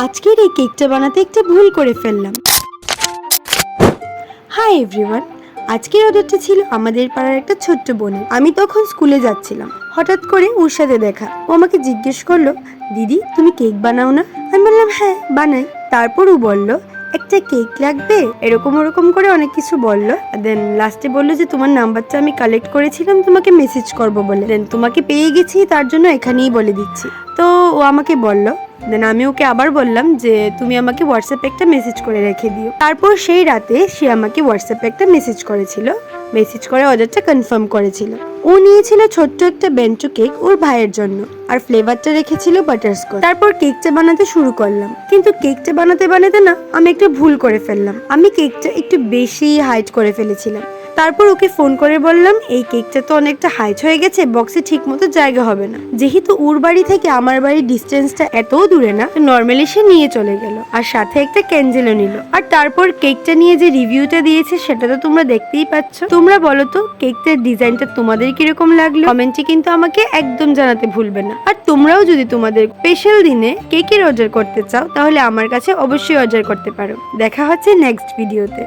আজকের এই কেকটা বানাতে একটা ভুল করে ফেললাম। হাই এভরিওয়ান, আজকের অর্ডারটা ছিল আমাদের পাড়ার একটা ছোট্ট বোনের। আমি তখন স্কুলে যাচ্ছিলাম, হঠাৎ করে ওর সাথে দেখা। ও আমাকে জিজ্ঞেস করলো, দিদি তুমি কেক বানাও না? আমি বললাম হ্যাঁ বানাই। তারপর ও বলল একটা কেক লাগবে, এরকম ওরকম করে অনেক কিছু বললো। দেন লাস্টে বললো যে তোমার নাম্বারটা আমি কালেক্ট করেছিলাম তোমাকে মেসেজ করব বলে। দেন তোমাকে পেয়ে গেছি, তার জন্য এখানেই বলে দিচ্ছি। তো ও আমাকে বলল, দেন আমি ওকে আবার বললাম যে তুমি আমাকে হোয়াটসঅ্যাপে একটা মেসেজ করে রেখে দিও। তারপর সেই রাতে সে আমাকে হোয়াটসঅ্যাপে একটা মেসেজ করেছিল, মেসেজ করে অর্ডারটা কনফার্ম করেছিল। ও নিয়েছিল ছোট্ট একটা বেন্টো কেক ওর ভাইয়ের জন্য, আর ফ্লেভারটা রেখেছিল বাটারস্কচ। তারপর কেকটা বানাতে শুরু করলাম, কিন্তু কেকটা বানাতে বানাতে না আমি একটা ভুল করে ফেললাম। আমি কেকটা একটু বেশি হাইট করে ফেলেছিলাম। তারপর ওকে ফোন করে বললাম এই কেকটা তো অনেকটা হাইট হয়ে গেছে, বক্সে ঠিক মতো জায়গা হবে না। যেহেতু ওর বাড়ি থেকে আমার বাড়ির ডিস্টেন্সটা এত দূরে না, নর্মালি সে নিয়ে চলে গেল, আর সাথে একটা ক্যান্ডেলও নিল। আর তারপর কেকটা নিয়ে যে রিভিউটা দিয়েছে সেটা তো তোমরা দেখতেই পাচ্ছ। তোমরা বলো তো কেকটার ডিজাইনটা তোমাদের কিরকম লাগলো? কমেন্টে কিন্তু আমাকে একদম জানাতে ভুলবে না। আর তোমরাও যদি তোমাদের স্পেশাল দিনে কেকের অর্ডার করতে চাও তাহলে আমার কাছে অবশ্যই অর্ডার করতে পারো। দেখা হচ্ছে নেক্সট ভিডিওতে।